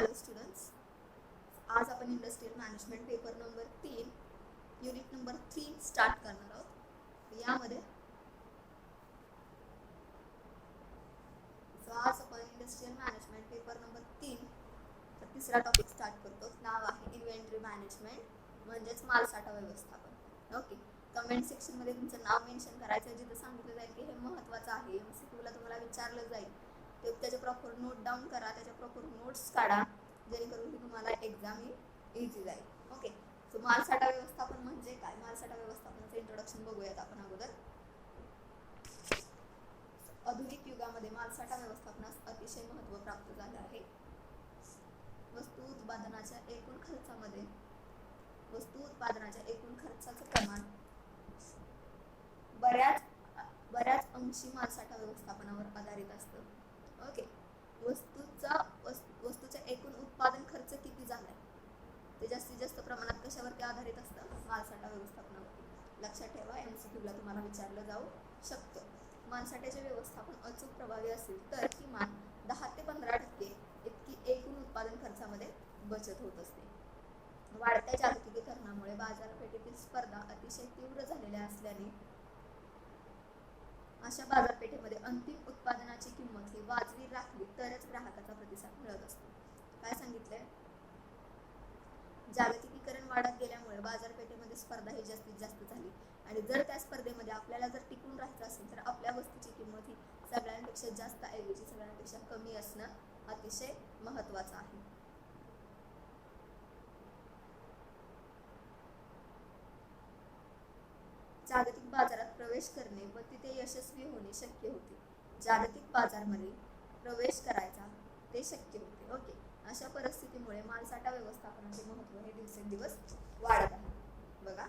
Hello students, आज आपण industrial management paper number 3 unit number 3 start करणार आहोत. यामध्ये आज आपण इंडस्ट्रियल मॅनेजमेंट पेपर नंबर 3 तिसरा टॉपिक स्टार्ट करतो. नाव आहे इन्व्हेंटरी मॅनेजमेंट म्हणजेच मालसाठा व्यवस्थापन. ओके, कमेंट सेक्शन मध्ये तुमचं नाव मेन्शन करायचं, जिथे सांगितलं जाईल की हे महत्त्वाचं आहे. MCQ ला तुम्हाला विचारलं जाईल ते त्याचे प्रॉपर नोट डाऊन करा, त्याच्या प्रॉपर नोट्स काढा, जेणेकरून तुम्हाला एक्झाम ही इझी जाईल. ओके, सो मालसाठा व्यवस्थापन म्हणजे काय? मालसाठा व्यवस्थापनाचं इंट्रोडक्शन बघूयात आपण अगोदर. आधुनिक युगामध्ये मालसाठा व्यवस्थापनास अतिशय महत्त्व प्राप्त झाले आहे. वस्तू उत्पादनाच्या एकूण खर्चाचं प्रमाण बऱ्याच अंशी मालसाठा व्यवस्थापनावर आधारित असतं. ओके, वस्तूचा एकूण उत्पादन खर्च किती झालाय ते जास्तीत जास्त प्रमाणात कशावरती आधारित असतं? मालसाठा व्यवस्थापनावरती. लक्षात ठेवा, MCQ ला तुम्हाला विचारलं जाऊ शकतं. मालसाठ्याचे व्यवस्थापन अचूक प्रभावी असेल तर किमान 10 ते 15% इतकी एकूण उत्पादन खर्चामध्ये बचत होत असते. वाढत्या जागतिकीकरणामुळे बाजारपेठेतील स्पर्धा अतिशय तीव्र झालेल्या असल्याने अशा बाजारपेठेमध्ये अंतिम उत्पादनाची किंमत ही वाजवी राखली तरच ग्राहकाचा प्रतिसाद मिळत असतो. काय सांगितलंय? जागतिकीकरण वाढत गेल्यामुळे बाजारपेठेमध्ये स्पर्धा ही जास्तीत जास्त झाली, आणि जर त्या स्पर्धेमध्ये आपल्याला जर टिकून राहायचं असेल तर आपल्या वस्तूची किंमत ही सगळ्यांपेक्षा जास्त ऐवजी सगळ्यांपेक्षा कमी असणं अतिशय महत्त्वाचं आहे. जागतिक बाजारात प्रवेश करणे व तिथे यशस्वी होणे शक्य होते. जागतिक बाजारामध्ये प्रवेश करायचा ते शक्य होते. ओके, अशा परिस्थितीमुळे मालसाठा व्यवस्थापनाचे महत्त्व हे दिवसेंदिवस वाढत आहे. बघा,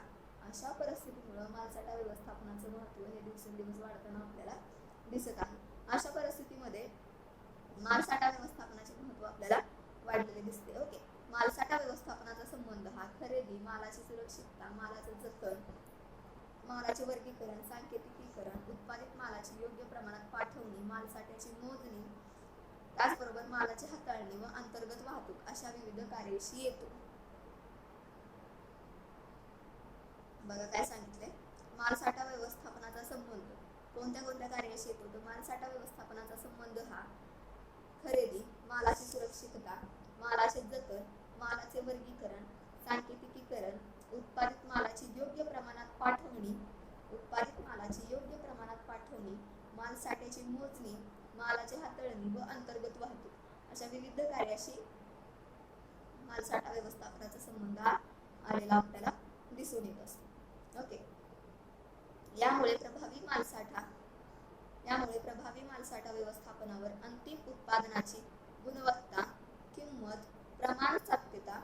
अशा परिस्थितीमुळे मालसाठा व्यवस्थापनाचं महत्त्व हे दिवसेंदिवस वाढताना आपल्याला दिसत आहे. अशा परिस्थितीमध्ये मालसाठा व्यवस्थापनाचे महत्त्व आपल्याला वाढलेले दिसते. ओके, मालसाठा व्यवस्थापनाचा संबंध हा खरेदी, मालाची सुरक्षितता, मालाचे जतन, मालाचे वर्गीकरण, सांकेतिकीकरण, उत्पादित मालाची योग्य प्रमाणात पाठवणी, मालसाठ्याची मोजणी, त्याचबरोबर मालाची हाताळणी व अंतर्गत वाहतूक अशा विविध कार्याशी येतो. बघा काय सांगितले, मालसाठा व्यवस्थापनाचा संबंध कोणत्या कार्याशी येतो? तर मालसाठा व्यवस्थापनाचा संबंध हा खरेदी, मालाची सुरक्षितता, मालाचे जतन, मालाचे वर्गीकरण, सांकेतिकीकरण, उत्पादित मालाची योग्य प्रमाणात पाठवणी, मालसाठ्याची मोजणी, मालाची हाताळणी व अंतर्गत वाहतूक अशा विविध कार्याशी मालसाठा व्यवस्थापनाचा संबंध आलेला आपल्याला दिसून येत असतो. ओके, यामुळे प्रभावी मालसाठा व्यवस्थापनावर अंतिम उत्पादनाची गुणवत्ता, किंमत, प्रमाण, सात्यता,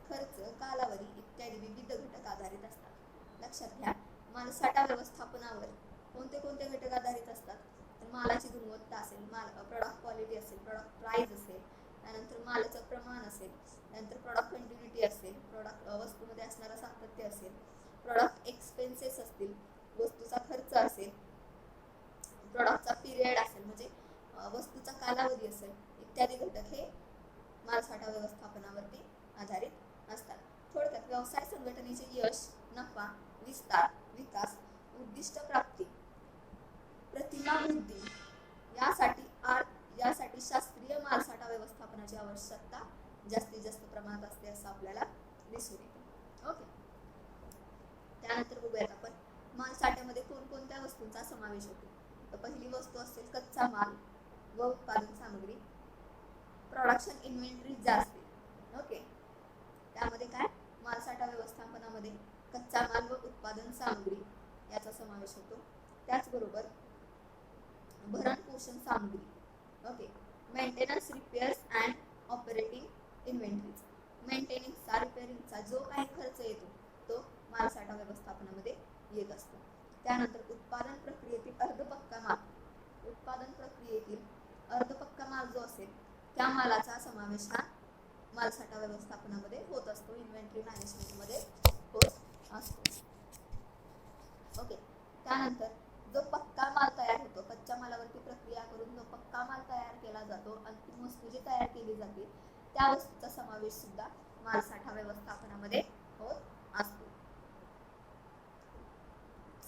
खर्च, कालावधी इत्यादी विविध घटक आधारित असतात. लक्षात घ्या, मालसाठा व्यवस्थापनावर कोणते घटक आधारित असतात? तर मालाची गुणवत्ता असेल, प्रॉडक्ट क्वालिटी असेल, प्रॉडक्ट प्राइस असेल, त्यानंतर मालाचं प्रमाण असेल, त्यानंतर प्रॉडक्ट कंटिन्युटी असेल, प्रॉडक्ट वस्तूमध्ये असणारं सातत्य असेल, प्रॉडक्ट एक्सपेन्सेस असतील, वस्तूचा खर्च असेल, प्रॉडक्टचा पिरियड असेल म्हणजे वस्तूचा कालावधी असेल, इत्यादी घटक हे मालसाठा व्यवस्थापनावरती आधारित असतात. थोडक्यात व्यवसाय संघटनेचे यश, नफा, विस्तार, विकास, उद्दिष्ट प्राप्ती, प्रतिमा वृद्धी यासाठी शास्त्रीय मालसाठा व्यवस्थापनाची आवश्यकता जास्तीत जास्त प्रमाणात असते असं आपल्याला दिसून येते. ओके, त्यानंतर बघूयात आपण मालसाठ्यामध्ये कोणकोणत्या वस्तूंचा समावेश होतो. तर पहिली वस्तू असेल कच्चा माल व उत्पादन सामग्री, प्रोडक्शन इन्व्हेंटरी जे असते. ओके, त्यामध्ये काय मालसाठा व्यवस्थापनामध्ये कच्चा माल व उत्पादन सामग्री याचा समावेश होतो. त्याचबरोबर भरण पोषण सामग्री, okay, maintenance, repairs and operating inventories, मेंटेनिंगचा, रिपेअरिंगचा जो काही खर्च येतो तो मालसाठा व्यवस्थापनामध्ये येत असतो. त्यानंतर उत्पादन प्रक्रियेतील अर्धपक्का माल जो असेल त्या मालाचा समावेश हा मालसाठा व्यवस्थापनामध्ये होत असतो, इन्व्हेंटरी मॅनेजमेंटमध्ये होत असतो. ओके, त्यानंतर जो पक्का माल तयार होतो, कच्च्या मालावरती प्रक्रिया करून जो पक्का माल तयार केला जातो, अंतिम वस्तू जी तयार केली जाते त्या वस्तूचा समावेश सुद्धा मालसाठा व्यवस्थापनामध्ये होत असतो.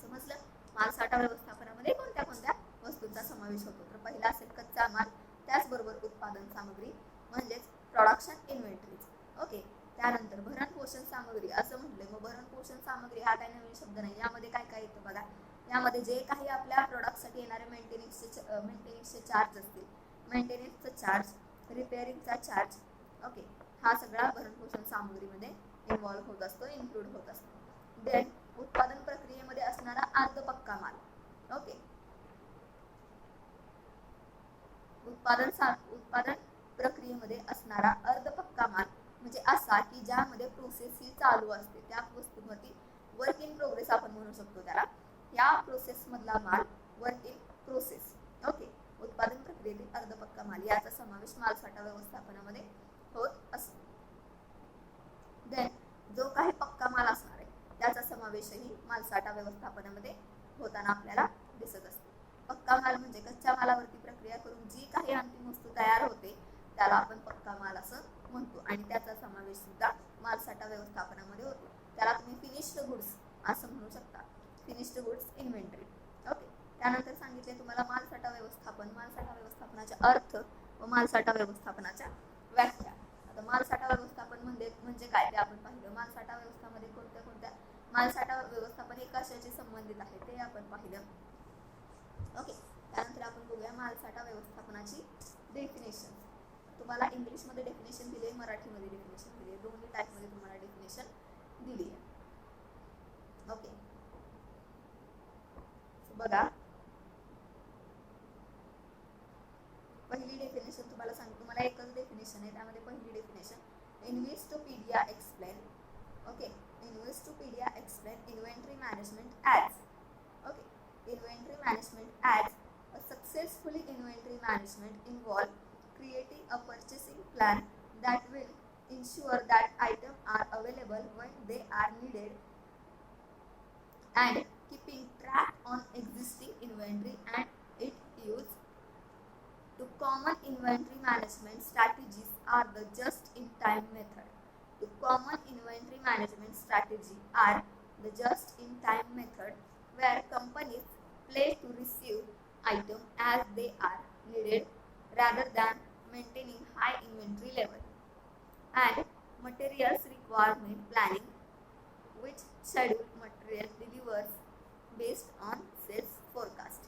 समजलं? मालसाठा व्यवस्थापनामध्ये कोणत्या कोणत्या वस्तूंचा समावेश होतो? तर पहिला असेल कच्चा माल, त्याचबरोबर उत्पादन सामग्री म्हणजेच प्रोडक्शन इन्व्हेंटरीज. ओके. त्यानंतर भरण पोषण सामग्री असं म्हटलंय, मग भरण पोषण सामग्री हा काही नवीन शब्द नाही. यामध्ये काय काय येतं बघा. यामध्ये जे काही आपल्या प्रोडक्टसाठी येणारे मेंटेनन्सचे चार्ज असतील, मेंटेनन्सचा चार्ज, रिपेअरिंगचा चार्ज, ओके, हा सगळा भरण पोषण सामग्रीमध्ये इन्व्हॉल्व होत असतो, इन्क्लूड होत असतो. देन उत्पादन प्रक्रियेमध्ये असणारा अर्धपक्का माल. ओके. उत्पादन प्रक्रियेमध्ये असणारा अर्धपक्का माल म्हणजे असा की ज्यामध्ये प्रोसेस ही चालू असते, त्या वस्तूवरती वर्क इन प्रोग्रेस आपण म्हणू शकतो त्याला. या प्रोसेस मधला माल वर्क इन प्रोसेस. ओके. उत्पादन प्रक्रियेतील अर्धपक्का माल याचा समावेश मालसाठा व्यवस्थापनामध्ये होत असतो. देन जो काही पक्का माल असणार आहे त्याचा समावेशही मालसाठा व्यवस्थापनामध्ये होताना आपल्याला दिसत असतो. पक्का माल म्हणजे कच्च्या मालावरती प्रक्रिया करून जी काही अंतिम वस्तू तयार होते त्याला आपण पक्का माल असं म्हणतो आणि त्याचा समावेश सुद्धा मालसाठा व्यवस्थापनामध्ये होतो. त्याला तुम्ही फिनिश्ड गुड्स असं म्हणू शकता, फिनिश्ड गुड्स इन्व्हेंटरी. ओके. त्यानंतर सांगितले तुम्हाला मालसाठा व्यवस्थापन, मालसाठा व्यवस्थापनाचा अर्थ व मालसाठा व्यवस्थापनाच्या व्याख्या. आता मालसाठा व्यवस्थापन म्हणजे काय ते आपण पाहिलं. मालसाठा व्यवस्थापनामध्ये कोणत्या कोणत्या मालसाठा व्यवस्थापन कशाशी संबंधित आहे ते आपण पाहिलं. ओके. त्यानंतर आपण बघूया मालसाठा व्यवस्थापनाची डेफिनेशन. तुम्हाला इंग्लिश मध्ये डेफिनेशन दिली आहे, मराठीमध्ये डेफिनेशन दिली आहे, दोन्ही टाइप मध्ये तुम्हाला डेफिनेशन दिली आहे. ओके. बघा, पहिली डेफिनेशन तुम्हाला सांगतो. तुम्हाला एकच डेफिनेशन आहे, त्यामध्ये पहिली definition Investopedia explain. Okay. Investopedia explain inventory management as. Okay. Inventory management as a successfully inventory management involve creating a purchasing plan that will ensure that items are available when they are needed and keeping track on existing inventory and its use. The common inventory management strategies are the just-in-time method. The common inventory management strategies are the just-in-time method where companies place to receive items as they are needed rather than maintaining high inventory level. And materials requirement planning, which schedule material delivers based on sales forecast.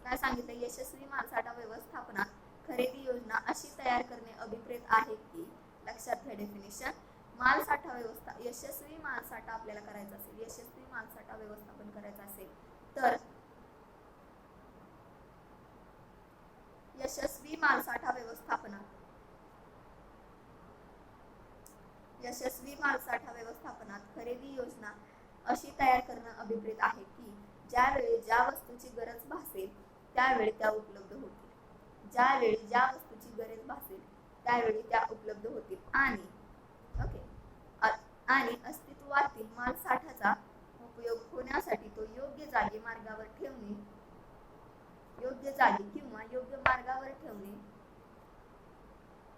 काय सांगितलं? यशस्वी मालसाठा व्यवस्थापनात खरेदी योजना अशी तयार करणे अभिप्रेत आहे की, लक्षात घ्या डेफिनेशन, मालसाठा यशस्वी मालसाठा आपल्याला करायचा असेल, यशस्वी मालसाठा व्यवस्थापन करायचं असेल तर यशस्वी मालसाठा व्यवस्थापनात खरेदी योजना अशी तयार करणं अभिप्रेत आहे की ज्यावेळी ज्या वस्तूची गरज भासेल त्यावेळी त्या उपलब्ध होतील. ज्यावेळी ज्या वस्तूची गरज भासेल त्यावेळी त्या उपलब्ध होतील आणि ओके आणि अस्तित्वातील मालसाठ्याचा उपयोग होण्यासाठी तो योग्य जागी किंवा योग्य मार्गावर ठेवणे.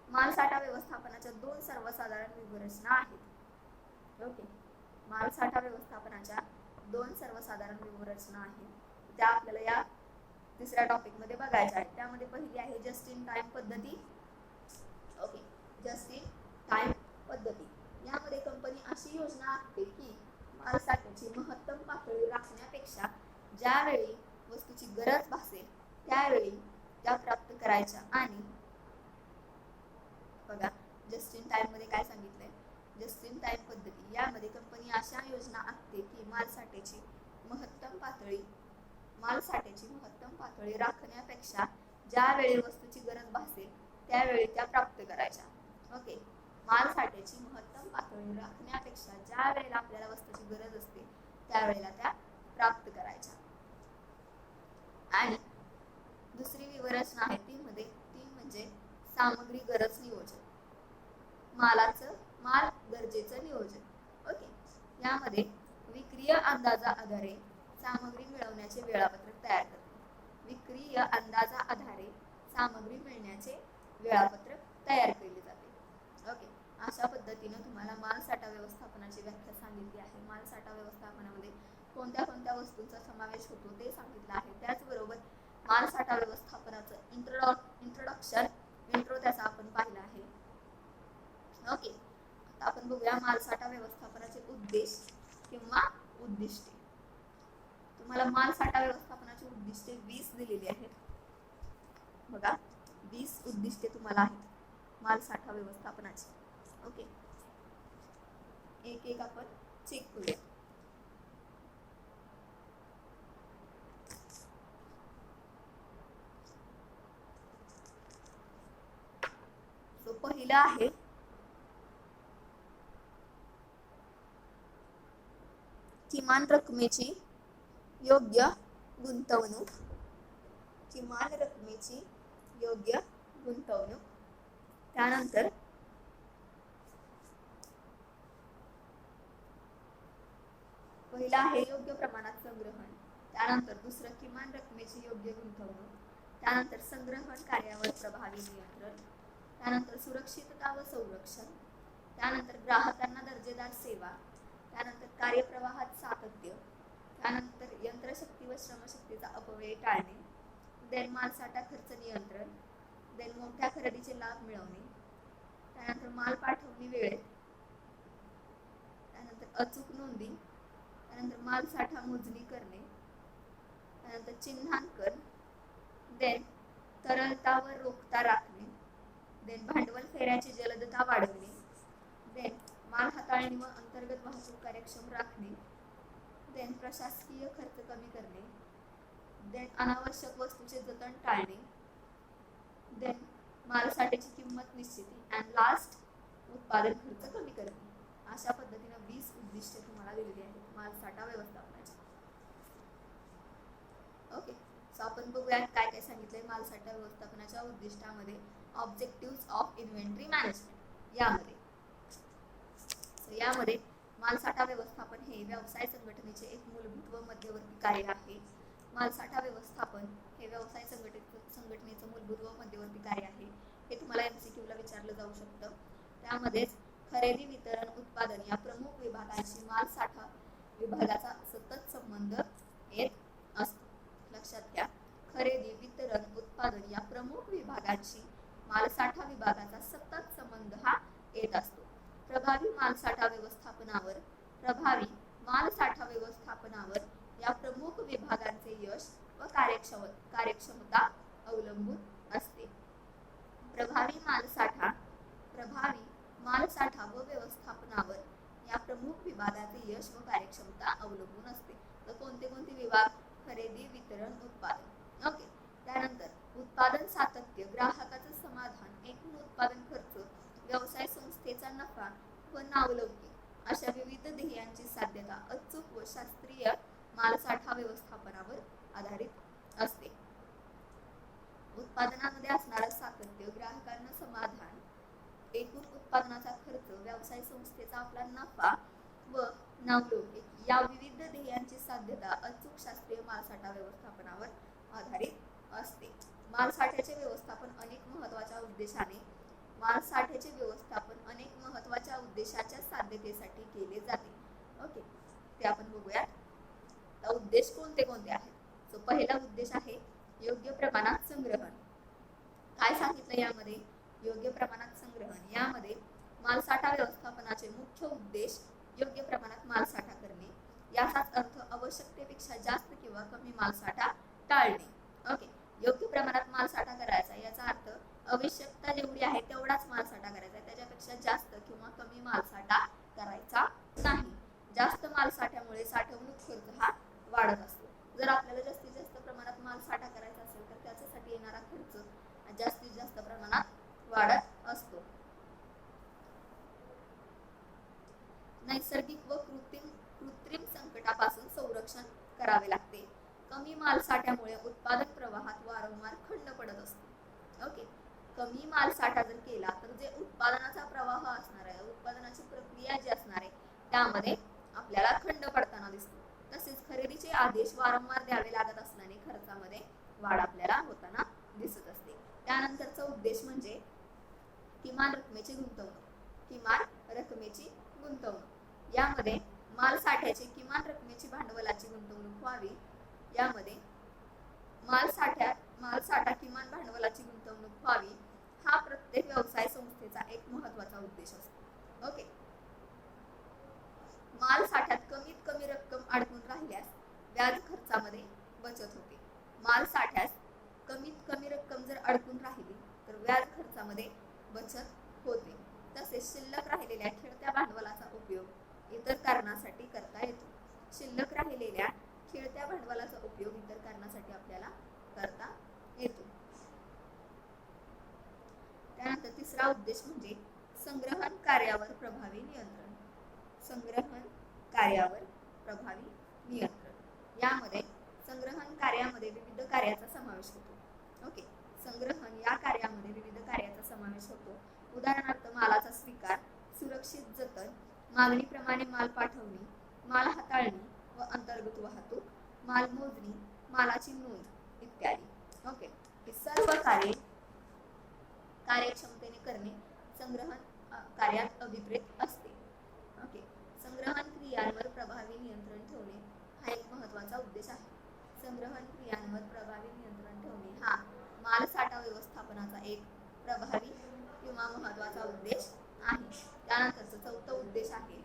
मालसाठा व्यवस्थापनाच्या दोन सर्वसाधारण व्यूहरचना आहेत. ओके. मालसाठा व्यवस्थापनाच्या दोन सर्वसाधारण व्यूहरचना आहेत, त्या आपल्याला या तिसऱ्या टॉपिक मध्ये बघायच्या आहेत. त्यामध्ये पहिली आहे जस्ट इन टाइम पद्धती. ओके. जस्ट इन टाइम पद्धती यामध्ये कंपनी अशी योजना आखते की मालसाठ्याची महत्तम पातळी राखण्यापेक्षा ज्यावेळी वस्तूची गरज भासेल त्यावेळी त्या प्राप्त करायच्या. आणि बघा, जस्ट इन टाइम मध्ये काय सांगितलंय? जस्ट इन टाइम पद्धती यामध्ये कंपनी अशा योजना आखते की मालसाठ्याची महत्तम पातळी राखण्यापेक्षा ज्यावेळी वस्तूची गरज भासेल त्यावेळी त्या प्राप्त करायच्या. ओके. मालसाठ्याची महत्तम पातळी राखण्यापेक्षा ज्या वेळेला आपल्याला वस्तूची गरज असते त्यावेळेला त्या प्राप्त करायच्या. आणि दुसरी व्यूहरचना आहे ती म्हणजे सामग्री गरज नियोजन, माल गरजेचं नियोजन. ओके. यामध्ये विक्रीय अंदाजा आधारे सामग्री मिळवण्याचे वेळापत्रक तयार करते. विक्रीय अंदाजा आधारे सामग्री मिळण्याचे वेळापत्रक तयार केले जाते. ओके, अशा पद्धतीने तुम्हाला मालसाठा व्यवस्थापनाची व्याख्या सांगितली आहे. मालसाठा व्यवस्थापनामध्ये कोणत्या कोणत्या वस्तूंचा समावेश होतो ते सांगितलं आहे. त्याचबरोबर मालसाठा व्यवस्थापनाचं इंट्रोडक्शन इंट्रो त्याचा आपण पाहिला आहे. ओके, आता आपण बघूया मालसाठा व्यवस्थापनाचे उद्देश किंवा उद्दिष्टे. तुम्हाला मालसाठा व्यवस्थापनाची उद्दिष्टे 20 दिलेली आहेत. बघा, 20 उद्दिष्टे तुम्हाला आहेत मालसाठा व्यवस्थापनाची. ओके, एक एक आपण चेक करूया. सो पहिला आहे किमान रकमेची योग्य गुंतवणूक. किमान रकमेची योग्य गुंतवणूक. त्यानंतर पहिला आहे योग्य प्रमाणात संग्रहण. त्यानंतर दुसरं किमान रकमेची योग्य गुंतवणूक. त्यानंतर संग्रहण कार्यावर प्रभावी नियंत्रण. त्यानंतर सुरक्षितता व संरक्षण. त्यानंतर ग्राहकांना दर्जेदार सेवा. त्यानंतर कार्यप्रवाहात सातत्य. त्यानंतर यंत्रशक्ती व श्रमशक्तीचा अपव्यय टाळणे. देन मालसाठा खर्च नियंत्रण. देन मोठ्या खरेदीचे लाभ मिळवणे. त्यानंतर माल पाठवणी वेळेत. त्यानंतर अचूक नोंदी. त्यानंतर मालसाठा मोजणी करणे. त्यानंतर चिन्हांकन. देन तरलता व रोखता राखणे. देन भांडवल फेऱ्याची जलदता वाढवणे. देन माल हाताळणी व अंतर्गत वाहतूक कार्यक्षम राखणे. देन प्रशासकीय खर्च कमी करणे. देन अनावश्यक वस्तूचे जतन टाळणे. देन मालसाठ्याची किंमत निश्चिती. अँड लास्ट उत्पादन खर्च कमी करणे. अशा पद्धतीने 20 उद्दिष्टे तुम्हाला दिलेली आहेत मालसाठा व्यवस्थापनाची. ओके, सो आपण बघूया काय काय सांगितलंय मालसाठा व्यवस्थापनाच्या उद्दिष्टामध्ये. ऑब्जेक्टिव्ह ऑफ इन्व्हेंटरी मॅनेजमेंट यामध्ये मालसाठा व्यवस्थापन हे व्यवसाय संघटनेचे एक मूलभूत व मध्यवर्ती कार्य आहे. मालसाठा व्यवस्थापन हे व्यवसाय संघटनेचं मूलभूत व मध्यवर्ती कार्य आहे. हे तुम्हाला MCQ ला विचारलं जाऊ शकतं. त्यामध्येच खरेदी, वितरण, उत्पादन या प्रमुख विभागांशी मालसाठा विभागाचा सतत संबंध येत असतो. लक्षात घ्या, खरेदी, वितरण, उत्पादन या प्रमुख विभागांशी मालसाठा विभागाचा सतत संबंध हा येत असतो. प्रभावी मालसाठा व्यवस्थापनावर या प्रमुख विभागांचे यश व कार्यक्षमता अवलंबून असते. प्रभावी मालसाठा व व्यवस्थापनावर या प्रमुख विभागाचे यश व कार्यक्षमता अवलंबून असते. तर कोणते कोणते विभाग? खरेदी, वितरण, उत्पादन. ओके, त्यानंतर उत्पादन सातत्य, ग्राहकाचं समाधान, एकूण उत्पादन खर्च, व्यवसाय संस्थेचा नफा व नावलौकिक अशा विविध ध्येयांची साध्यता अचूक व शास्त्रीय मालसाठा व्यवस्थापनावर आधारित असते. उत्पादनामध्ये असणारं सातत्य, ग्राहकांना समाधान, एकूण उत्पादनाचा खर्च, व्यवसाय संस्थेचा आपला नफा व नावलौकिक या विविध ध्येयांची साध्यता अचूक शास्त्रीय मालसाठा व्यवस्थापनावर आधारित असते. मालसाठ्याचे व्यवस्थापन अनेक महत्त्वाच्या उद्देशाच्या साध्यतेसाठी केले जाते. ओके, ते आपण बघूयात. उद्देश कोणते कोणते आहेत? सो पहिला उद्देश आहे योग्य प्रमाणात संग्रहण. काय सांगितलं यामध्ये? योग्य प्रमाणात संग्रहण यामध्ये मालसाठा व्यवस्थापनाचे मुख्य उद्देश योग्य प्रमाणात मालसाठा करणे. याचाच अर्थ आवश्यकतेपेक्षा जास्त किंवा कमी मालसाठा टाळणे. ओके, योग्य प्रमाणात मालसाठा करायचा याचा अर्थ आवश्यकता जेवढी आहे तेवढाच मालसाठा करायचा, त्याच्यापेक्षा जास्त किंवा कमी मालसाठा करायचा नाही. जास्त मालसाठ्यामुळे साठवणूक खर्च हा वाढत असतो. जर आपल्याला जास्तीत जास्त प्रमाणात मालसाठा करायचा असेल तर त्याच्यासाठी येणारा खर्च जास्तीत जास्त प्रमाणात वाढत असतो. नैसर्गिक व कृत्रिम संकटापासून संरक्षण करावे लागते. कमी मालसाठ्यामुळे उत्पादन प्रवाहात वारंवार खंड पडत असतो. ओके, कमी मालसाठा जर केला तर जे उत्पादनाचा प्रवाह असणार आहे, उत्पादनाची प्रक्रिया जी असणार आहे त्यामध्ये आपल्याला खंड पडताना दिसतो. तसेच खरेदीचे आदेश वारंवार द्यावे लागत असल्याने खर्चामध्ये वाढ आपल्याला होताना दिसत असते. त्यानंतरचा उद्देश म्हणजे किमान रकमेची गुंतवणूक. किमान रकमेची गुंतवणूक, यामध्ये माल साठ्याची किमान रकमेची भांडवलाची गुंतवणूक व्हावी, यामध्ये माल साठा किमान भांडवलाची गुंतवणूक व्हावी हा प्रत्येक व्यवसाय संस्थेचा एक महत्त्वाचा उद्देश असतो. ओके. माल साठ्यात कमीत कमी रक्कम अडकून राहिल्यास व्याज खर्चामध्ये बचत होते. माल साठ्यात कमीत कमी रक्कम जर अडकून राहिली तर व्याज खर्चामध्ये बचत होते. तसेच शिल्लक राहिलेल्या खेळत्या भांडवलाचा उपयोग इतर कारणासाठी करता येतो. शिल्लक राहिलेल्या खेळत्या भांडवलाचा उपयोग इतर कारणासाठी आपल्याला करता येतो. त्यानंतर तिसरा उद्देश म्हणजे संग्रहण कार्यावर प्रभावी नियंत्रण. संग्रहण कार्यावर प्रभावी नियंत्रण, यामध्ये संग्रहण कार्यामध्ये विविध कार्याचा समावेश होतो. ओके. संग्रहण या कार्यामध्ये विविध कार्याचा समावेश होतो. उदाहरणार्थ मालाचा स्वीकार, सुरक्षित जतन, मागणीप्रमाणे माल पाठवणे, माल हाताळणी व अंतर्गत वाहतूक, माल मोजणी, मालाची नोंद इत्यादी. ओके. हे सर्व कार्ये कार्यक्षमतेने करणे संग्रहण कार्यात अभिप्रेत असते. ओके. संग्रहण क्रियांवर प्रभावी नियंत्रण ठेवणे हा एक महत्त्वाचा उद्देश आहे. संग्रहण क्रियांवर प्रभावी नियंत्रण ठेवणे हा माल साठा व्यवस्थापनाचा एक प्रभावी किंवा महत्त्वाचा उद्देश आहे. त्यानंतरचा चौथा उद्देश आहे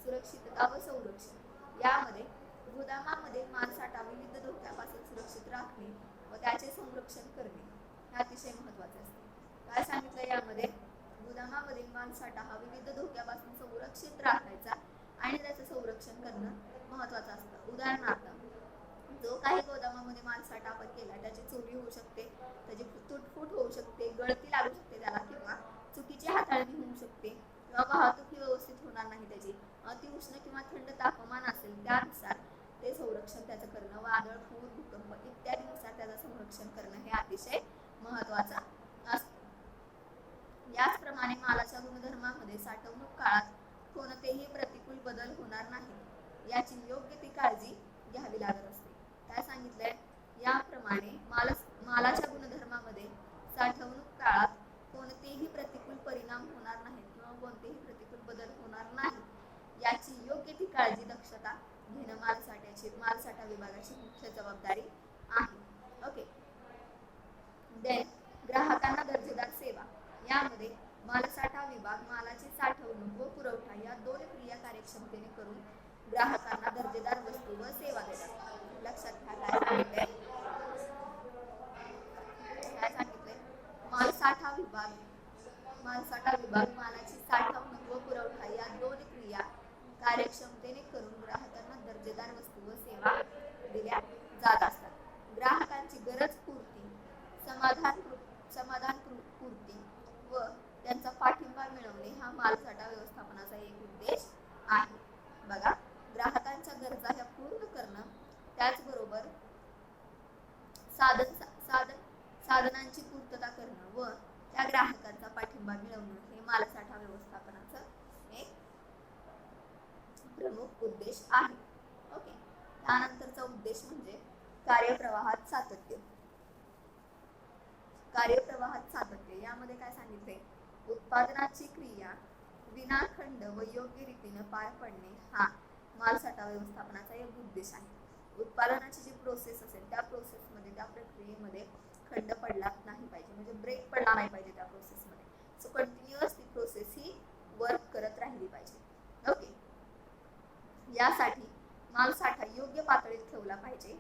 सुरक्षितता व संरक्षण. यामध्ये गोदामामध्ये माल साठा विविध धोक्यापासून सुरक्षित राखणे व त्याचे संरक्षण करणे हे अतिशय महत्त्वाचे असते. काय सांगितलं यामध्ये? गोदामामधील माल साठा हा विविध धोक्यापासून सुरक्षित राखायचा आणि त्याचं संरक्षण करणं महत्त्वाचं असतं. उदाहरणार्थ जो काही गोदामामध्ये माल साठा आपण केला त्याची चोरी होऊ शकते, त्याची तुटफूट होऊ शकते, गळती लागू शकते त्याला, किंवा चुकीची हाताळणी होऊ शकते, किंवा वाहतूक ही व्यवस्थित होणार नाही त्याची, अतिउष्ण किंवा थंड तापमान असेल त्यानुसार ते संरक्षण त्याचं करणं, वादळ, पूर, भूकंप इत्यादीनुसार त्याचं संरक्षण करणं हे अतिशय महत्त्वाचं असतं. याचप्रमाणे मालाच्या गुणधर्मामध्ये साठवणूक काळात कोणतेही प्रतिकूल बदल होणार नाही याची योग्य ती काळजी घ्यावी लागत असते. काय सांगितलंय? याप्रमाणे मालाच्या गुणधर्मामध्ये साठवणूक काळात कोणतेही प्रतिकूल परिणाम होणार नाही किंवा कोणतेही प्रतिकूल बदल होणार नाही याची योग्य ती काळजी, दक्षता घेणं माल साठा विभागाची मुख्य जबाबदारी आहे. ओके. देन ग्राहकांना दर्जेदार सेवा. यामध्ये मालसाठा विभाग मालाची साठवणूक व पुरवठा या दोन क्रिया कार्यक्षमतेने करून ग्राहकांना दर्जेदार वस्तू व सेवा देतात. लक्षात घ्या काय सांगितले? मालसाठा विभाग मालाची साठवणूक व पुरवठा या दोन क्रिया कार्यक्षमतेने करून ग्राहकांना दर्जेदार वस्तू व सेवा दिल्या जात असतात. ग्राहकांची गरज पूर्ती, समाधान पूर्ती व त्यांचा पाठिंबा मिळवणे हा मालसाठा व्यवस्थापनाचा एक उद्देश आहे. बघा, ग्राहकांच्या गरजा ह्या पूर्ण करणं, त्याचबरोबर साधनांची पूर्तता करणं व त्या ग्राहकांचा पाठिंबा मिळवणं हे मालसाठा व्यवस्थापनाचं एक प्रमुख उद्देश आहे. ओके. त्यानंतरचा उद्देश म्हणजे कार्यप्रवाहात सातत्य. कार्यप्रवाहात सातत्य यामध्ये काय सांगितले? उत्पादनाची क्रिया विनाखंड व योग्य रीतीने पार पडणे हा मालसाठा व्यवस्थापनाचा एक उद्देश आहे. उत्पादनाची जी प्रोसेस असेल त्या प्रोसेसमध्ये, त्या प्रक्रियेमध्ये खंड पडला नाही पाहिजे, म्हणजे ब्रेक पडला नाही पाहिजे त्या प्रोसेसमध्ये. सो कंटिन्युअस ती प्रोसेस ही वर्क करत राहिली पाहिजे. ओके. यासाठी मालसाठा योग्य पातळीत ठेवला पाहिजे.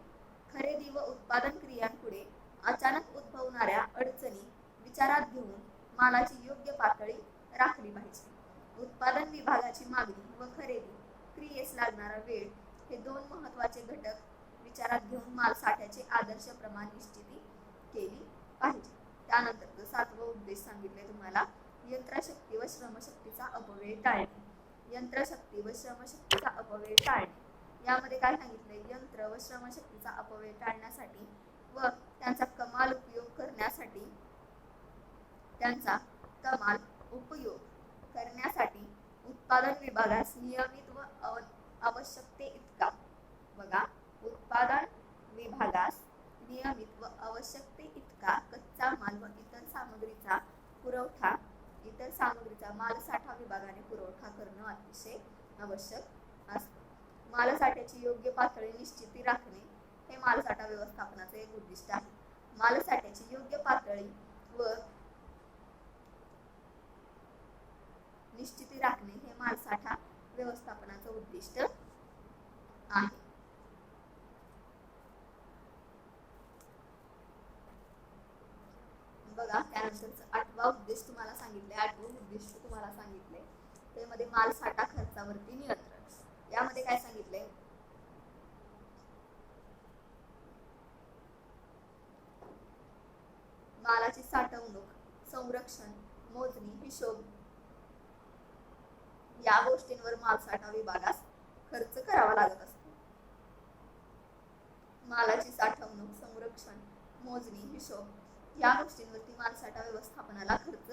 खरेदी व उत्पादन क्रियांपुढे अचानक उद्भवणाऱ्या अडचणी विचारात घेऊन मालाची योग्य पातळी राखली पाहिजे. उत्पादन विभागाची मागणी व खरेदी क्रियेस लागणारा वेळ हे दोन महत्त्वाचे घटक विचारात घेऊन मालसाठ्याचे आदर्श प्रमाण निश्चिती केली पाहिजे. त्यानंतर सातवा उद्देश सांगितले तुम्हाला, यंत्रशक्ती व श्रमशक्तीचा अपव्यय टाळणे. यंत्रशक्ती व श्रमशक्तीचा अपव्यय टाळणे यामध्ये काय सांगितले? यंत्र व श्रमशक्तीचा अपव्यय टाळण्यासाठी व त्यांचा कमाल उपयोग करण्यासाठी उत्पादन विभागास नियमित व आवश्यकते इतका, बघा, उत्पादन विभागास नियमित व आवश्यकते इतका कच्चा माल व इतर सामग्रीचा पुरवठा इतर सामग्रीचा मालसाठा विभागाने पुरवठा करणं अतिशय आवश्यक असतं. मालसाठ्याची योग्य पातळी निश्चिती राखणे हे मालसाठा व्यवस्थापनाचे एक उद्दिष्ट आहे. मालसाठ्याची योग्य पातळी व निश्चिती राखणे हे मालसाठा व्यवस्थापनाचं उद्दिष्ट आहे. बघा, त्यानंतरच 8वा उद्देश तुम्हाला सांगितले. 8वं उद्दिष्ट तुम्हाला सांगितले त्यामध्ये मालसाठा खर्चावरती नियंत्रण. यामध्ये काय सांगितले, मालाची साठवणूक, संरक्षण, मोजणी, हिशोब या गोष्टींवर मालसाठा विभागास खर्च करावा लागत असतो. मालाची साठवणूक, संरक्षण, मोजणी, हिशोब या गोष्टींवरती मालसाठा व्यवस्थापनाला खर्च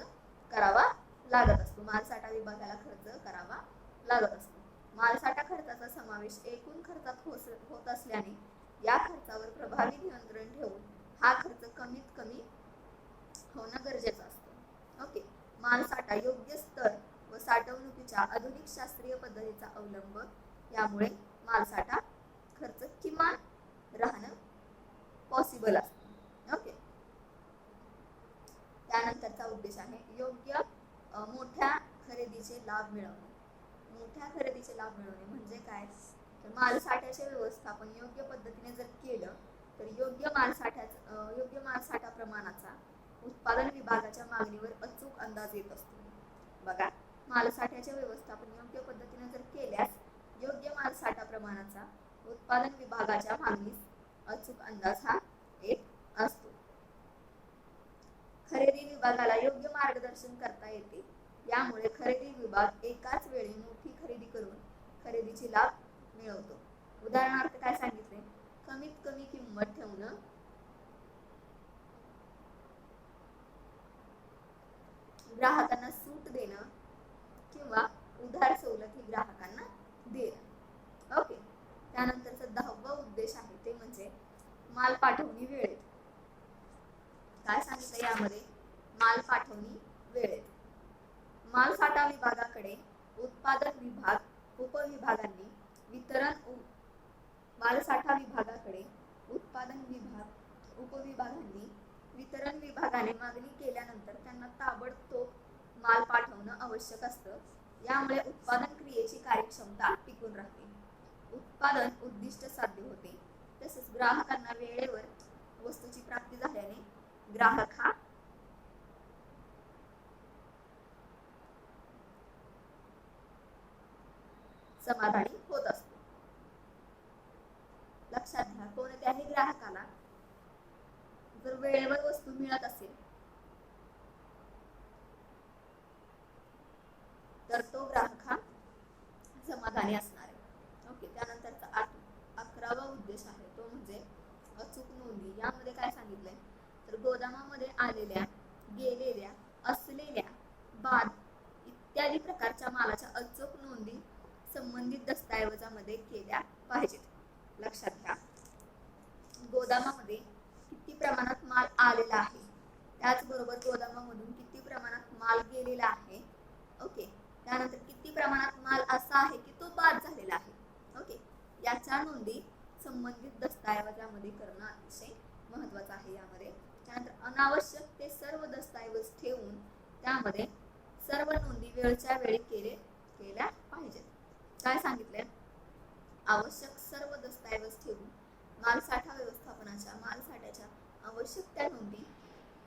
करावा लागत असतो. मालसाठा विभागाला खर्च करावा लागत असतो. मालसाठा खर्चाचा समावेश एकूण खर्चात होत असल्याने या खर्चावर प्रभावी नियंत्रण ठेवून हा खर्च कमीत कमी होणं गरजेचं असतं. ओके. मालसाठा योग्य स्तर व साठवणुकीच्या आधुनिक शास्त्रीय पद्धतीचा अवलंब यामुळे मालसाठा खर्च किमान राहणं पॉसिबल असतं. ओके. त्यानंतरचा उद्देश आहे योग्य मोठ्या खरेदीचे लाभ मिळवणे. मोठ्या खरेदीचे लाभ मिळवणे म्हणजे काय, तर मालसाठ्याचे व्यवस्थापन योग्य पद्धतीने जर केलं तर योग्य मालसाठा प्रमाणाचा उत्पादन विभागाच्या मागणीवर अचूक अंदाज येत असतो. बघा, मालसाठ्याचे व्यवस्थापन योग्य पद्धतीने जर केल्यास योग्य मालसाठा प्रमाणाचा उत्पादन विभागाच्या मागणीस अचूक अंदाज हा येत असतो. खरेदी विभागाला योग्य मार्गदर्शन करता येते. यामुळे खरेदी विभाग एकाच वेळी मोठी खरेदी करून खरेदीची लाभ मिळवतो. उदाहरणार्थ काय सांगितले, कमीत कमी किंमत ठेवणं, ग्राहकांना सूट देणं किंवा उधार सवलत ही ग्राहकांना देणं. ओके. त्यानंतरचा 10वा उद्देश आहे ते म्हणजे माल पाठवणी वेळेत. काय सांगितलं यामध्ये, माल पाठवणी वेळेत. मालसाठा विभागाकडे उत्पादन विभाग उपविभागांनी मालसाठा विभागाकडे उत्पादन विभाग उपविभागांनी वितरण विभागाने मागणी केल्यानंतर त्यांना ताबडतोब माल पाठवणं आवश्यक असतं. यामुळे उत्पादन क्रियेची कार्यक्षमता टिकून राहते, उत्पादन उद्दिष्ट साध्य होते. तसेच ग्राहकांना वेळेवर वस्तूची प्राप्ती झाल्याने ग्राहक हा समाधानी होत असतो. लक्षात घ्या, कोणत्याही ग्राहकाला जर वेळेवर वस्तू मिळत असेल तर तो ग्राहक हा समाधानी असणार आहे. ओके. त्यानंतरचा 11वा उद्देश आहे तो म्हणजे अचूक नोंदी. यामध्ये काय सांगितलंय, तर गोदामामध्ये आलेल्या, गेलेल्या, असलेल्या, बाद इत्यादी प्रकारच्या मालाच्या अचूक नोंदी संबंधित दस्तऐवजामध्ये केल्या पाहिजेत. लक्षात घ्या, गोदामामध्ये किती प्रमाणात माल आलेला आहे, त्याचबरोबर गोदामामधून किती प्रमाणात माल गेलेला आहे. ओके. त्यानंतर किती प्रमाणात माल असा आहे की तो बाद झालेला आहे. ओके. याच्या नोंदी संबंधित दस्तऐवजामध्ये करणं अतिशय महत्वाचं आहे यामध्ये. त्यानंतर अनावश्यक ते सर्व दस्तऐवज ठेवून त्यामध्ये सर्व नोंदी वेळच्या वेळी केल्या पाहिजेत. काय सांगितलंय, आवश्यक सर्व दस्तऐवज ठेवून मालसाठा व्यवस्थापनाच्या मालसाठ्याच्या आवश्यक त्या नोंदी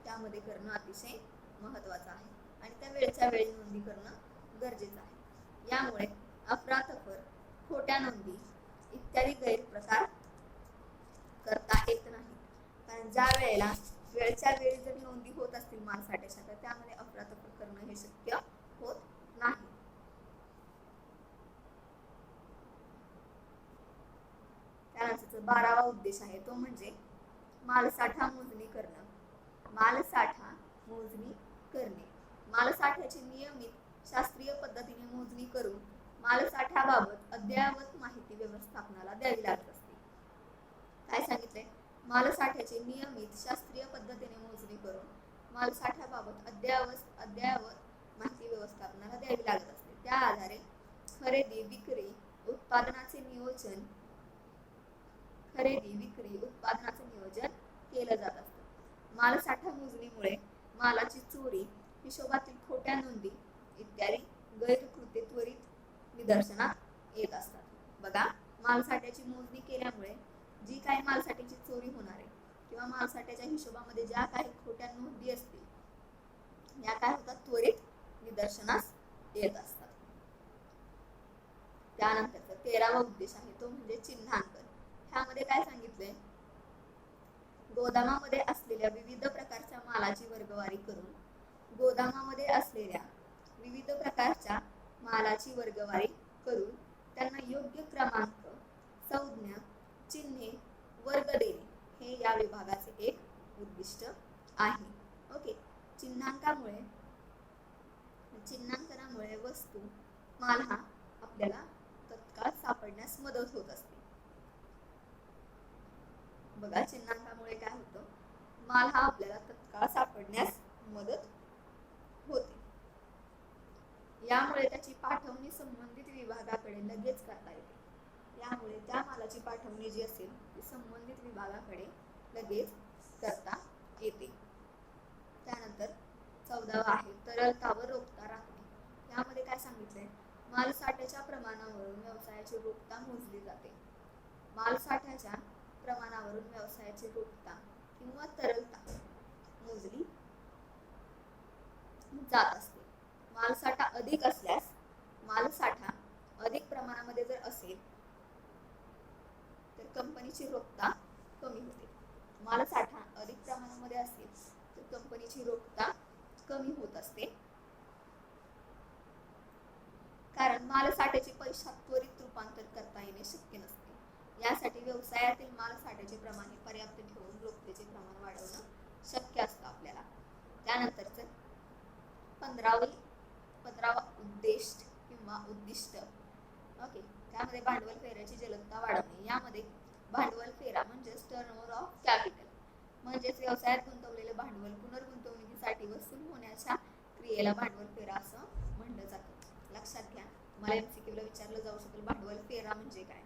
त्यामध्ये करणं अतिशय महत्वाचं आहे आणि त्या वेळच्या वेळी नोंदी करणं गरजेचं आहे. यामुळे अफरातफर, खोट्या नोंदी इत्यादी गैरप्रकार करता येत नाही. कारण ज्या वेळेला वेळच्या वेळी जर नोंदी होत असतील मालसाठ्याच्या तर त्यामध्ये अफरातफर करणं हे शक्य होत नाही. त्यानंतर 12वा उद्देश आहे तो म्हणजे मालसाठा मोजणी करणं. मालसाठा मोजणी करणे. मालसाठ्याची नियमित शास्त्रीय पद्धतीने मोजणी करून मालसाठ्याबाबत अद्ययावत माहिती व्यवस्थापनाला द्यावी लागत असते. काय सांगितले, मालसाठ्याची नियमित शास्त्रीय पद्धतीने मोजणी करून मालसाठ्याबाबत अद्ययावत माहिती व्यवस्थापनाला द्यावी लागत असते. त्या आधारे खरेदी विक्री उत्पादनाचे नियोजन केलं जात असतं. मालसाठा मोजणीमुळे मालाची चोरी, हिशोबातील खोट्या नोंदी इत्यादी गैरकृत्ये त्वरित निदर्शनात येत असतात. बघा, मालसाठ्याची मोजणी केल्यामुळे जी काही मालसाठ्याची चोरी होणार आहे किंवा मालसाठ्याच्या हिशोबामध्ये ज्या काही खोट्या नोंदी असतील या काय होतात, त्वरित निदर्शनास येत असतात. त्यानंतरचा 13वा उद्देश आहे तो म्हणजे चिन्हांकन. ह्यामध्ये काय सांगितलंय, गोदामामध्ये असलेल्या विविध प्रकारच्या मालाची वर्गवारी करून त्यांना योग्य क्रमांक, संज्ञा, चिन्हे, वर्ग देणे हे या विभागाचे एक उद्दिष्ट आहे. ओके, चिन्हांकनामुळे वस्तू, माल हा आपल्याला तत्काळ सापडण्यास मदत होत असते. बघा, चिन्हांकामुळे काय होतं, माल हा आपल्याला तत्काळ सापडण्यास मदत होते. यामुळे त्याची पाठवणी संबंधित विभागाकडे लगेच करता येते. यामुळे त्या मालाची पाठवणी जी असेल ती संबंधित विभागाकडे लगेच करता येते. त्यानंतर 14वा आहे तरलता व रोखता राखणे. यामध्ये काय सांगितलंय, मालसाठ्याच्या प्रमाणावरून व्यवसायाची रोखता मोजली जाते. मालसाठ्याच्या प्रमाणावरून व्यवसायाची रोखता किंवा तरलता मोजली जात असते. मालसाठा अधिक असल्यास, मालसाठा अधिक प्रमाणामध्ये जर असेल तर कंपनीची रोखता कमी होते. मालसाठा अधिक प्रमाणामध्ये असेल तर कंपनीची रोखता कमी होत असते, कारण मालसाठ्याचे पैशात त्वरित रूपांतर करता येणे शक्य नसते. यासाठी व्यवसायातील मालसाठ्याचे प्रमाण पर्याप्त ठेवून रोखतेचे प्रमाण वाढवणं शक्य असतं आपल्याला. त्यानंतरच 15वा उद्देश किंवा उद्दिष्ट. ओके, त्यामध्ये भांडवल फेऱ्याची जलदता वाढवणे. यामध्ये भांडवल फेरा म्हणजेच टर्नओव्हर ऑफ कॅपिटल म्हणजेच व्यवसायात गुंतवलेले भांडवल पुनर्गुंतवणुकीसाठी वसूल होण्याच्या क्रियेला भांडवल फेरा असं म्हटलं जातं. लक्षात घ्या, मला MCQ ला विचारलं जाऊ शकेल भांडवल फेरा म्हणजे काय.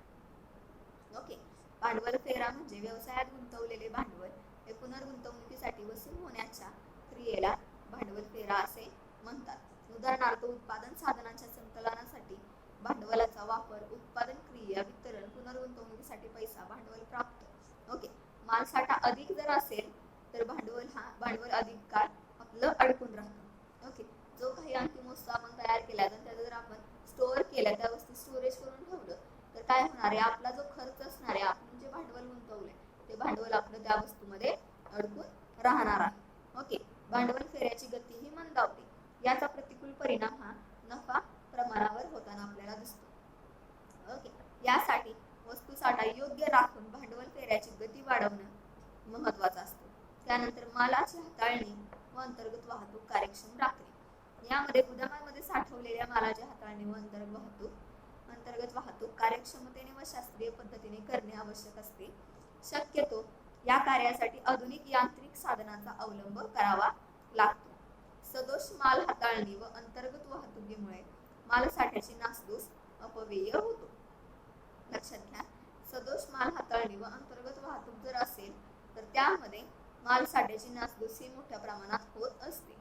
ओके, भांडवल फेरा म्हणजे व्यवसायात गुंतवलेले भांडवल हे पुनर्गुंतवणुकीसाठी वसूल होण्याच्या क्रियेला भांडवल फेरा असे म्हणतात. उदाहरणार्थ, उत्पादन साधनांच्या संकलनासाठी भांडवलाचा वापर, उत्पादन क्रिया, वितरण, पुनर्गुंतवणुकीसाठी पैसा, भांडवल प्राप्त. ओके, मालसाठा अधिक जर असेल तर भांडवल अधिक काळ आपलं अडकून राहतं. ओके, जो काही अंतिम वस्तू आपण तयार केला तर त्याचा जर आपण स्टोअर केला, त्या वस्तू स्टोरेज करून ठेवलं तर काय होणार आहे, आपला जो खर्च असणार आहे, आपण जे भांडवल गुंतवले ते भांडवल आपलं त्या वस्तूमध्ये अडकून राहणार आहे. ओके, भांडवल फेऱ्याची गती ही मंदावते. याचा प्रतिकूल परिणाम हा नफा प्रमाणावर होताना आपल्याला दिसतो. ओके, यासाठी वस्तूसाठा योग्य राखून भांडवल फेऱ्याची गती वाढवणं महत्वाचं असतं. त्यानंतर मालाची हाताळणी व अंतर्गत वाहतूक कार्यक्षम राखणे. यामध्ये गोदामामध्ये साठवलेल्या मालाची हाताळणी व अंतर्गत वाहतूक कार्यक्षमतेने व शास्त्रीय पद्धतीने करणे आवश्यक असते. शक्यतो या कार्यासाठी आधुनिक यांत्रिक साधनांचा अवलंब करावा लागतो. सदोष माल हाताळणी व अंतर्गत वाहतुकीमुळे मालसाठ्याची नासधूस अपव्यय होतो. लक्षात घ्या, सदोष माल हाताळणी व अंतर्गत वाहतूक जर असेल तर त्यामध्ये मालसाठ्याची नासधूस ही मोठ्या प्रमाणात होत असते.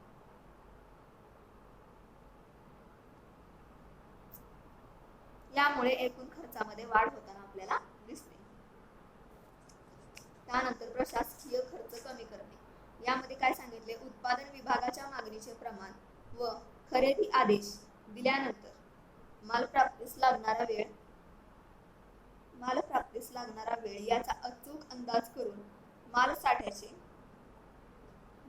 यामुळे एकूण खर्चामध्ये वाढ होताना आपल्याला दिसते. त्यानंतर प्रशासकीय खर्च कमी करणे. यामध्ये काय सांगितले, उत्पादन विभागाच्या मागणीचे प्रमाण व खरेदी आदेश दिल्यानंतर मालप्राप्तीस लागणारा वेळ याचा अचूक अंदाज करून मालसाठ्याचे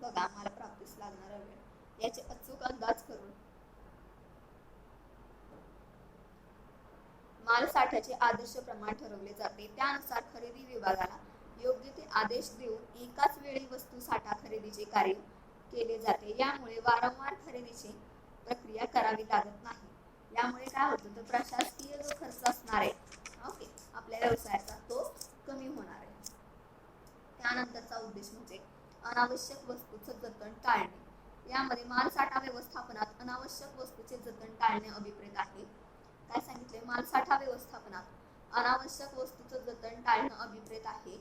मालप्राप्तीस लागणारा वेळ याचे अचूक अंदाज करून मालसाठ्याचे आदर्श प्रमाण ठरवले जाते. त्यानुसार खरेदी विभागाला योग्य ते आदेश देऊन एकाच वेळी वस्तू साठा खरेदीचे कार्य केले जाते. यामुळे वारंवार खरेदीची प्रक्रिया करावी लागत नाही. यामुळे काय होतं, तर प्रशासकीय जो खर्च असणार आहे ओके आपल्या व्यवसायाचा तो कमी होणार आहे. त्यानंतरचा उद्देश म्हणजे अनावश्यक वस्तूचं जतन टाळणे. यामध्ये मालसाठा व्यवस्थापनात अनावश्यक वस्तूचे जतन टाळणे अभिप्रेत आहे. काय सांगितले? मालसाठा व्यवस्थापनात अनावश्यक वस्तूचं जतन टाळणं अभिप्रेत आहे.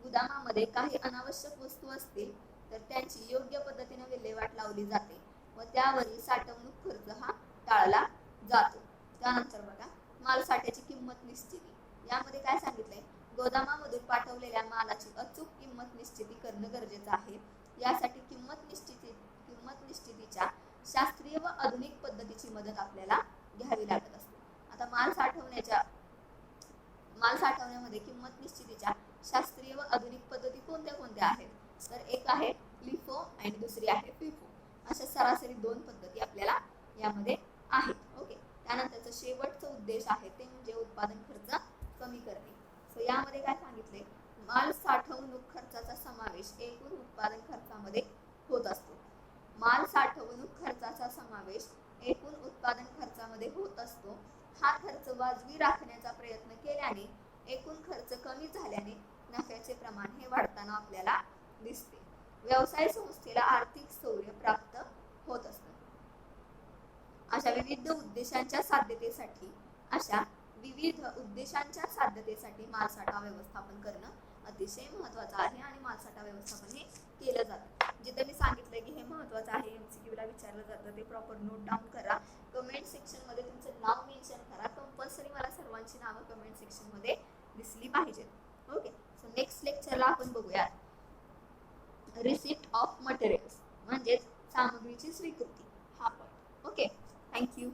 गुदामामध्ये काही अनावश्यक वस्तू असतील तर त्यांची योग्य पद्धतीने विल्हेवाट लावली जाते व त्यावरील साठवणूक खर्च हा टाळला जातो. त्यानंतर बघा, मालसाठ्याची किंमत निश्चिती. यामध्ये काय सांगितलंय? गोदामामधून पाठवलेल्या मालाची अचूक किंमत निश्चिती करणं गरजेचं आहे. यासाठी किंमत निश्चितीच्या शास्त्रीय व आधुनिक पद्धतीची मदत आपल्याला घ्यावी लागत असते. आता माल साठवण्यामध्ये किंमत निश्चितीच्या शास्त्रीय व आधुनिक पद्धती कोणत्या कोणत्या आहेत? तर एक आहे लिफो आणि दुसरी आहे फिफो. अशा सरासरी 2 पद्धती आपल्याला यामध्ये आहेत. ओके. त्यानंतरचं शेवटचं उद्देश आहे ते म्हणजे उत्पादन खर्च कमी करणे. सो यामध्ये काय सांगितले? माल साठवणूक खर्चाचा समावेश एकूण उत्पादन खर्चामध्ये होत असतो. माल साठवणूक खर्चाचा समावेश एकूण उत्पादन खर्चामध्ये होत असतो. हा खर्च वाजवी राखण्याचा प्रयत्न केल्याने एकूण खर्च कमी झाल्याने नफ्याचे प्रमाण हे वाढताना आपल्याला दिसते. व्यवसाय संस्थेला आर्थिक स्थैर्य प्राप्त होत असतं. अशा विविध उद्देशांच्या साध्यतेसाठी मालसाठा व्यवस्थापन करणं अतिशय महत्त्वाचं आहे आणि मालसाठा व्यवस्थापन हे केलं जातं. जिथं मी सांगितलंय की हे महत्त्वाचं आहे, MCQ ला विचारलं जातं, ते प्रॉपर नोट डाऊन करा. कमेंट सेक्शन मध्ये तुमचं नाव मेन्शन करा. कंपल्सरी मला सर्वांची नावं कमेंट सेक्शन मध्ये दिसली पाहिजेत. ओके. सो नेक्स्ट लेक्चरला आपण बघूया रिसिप्ट ऑफ मटेरियल्स, म्हणजे सामग्रीची स्वीकृती हा पॉइंट. ओके. थँक्यू.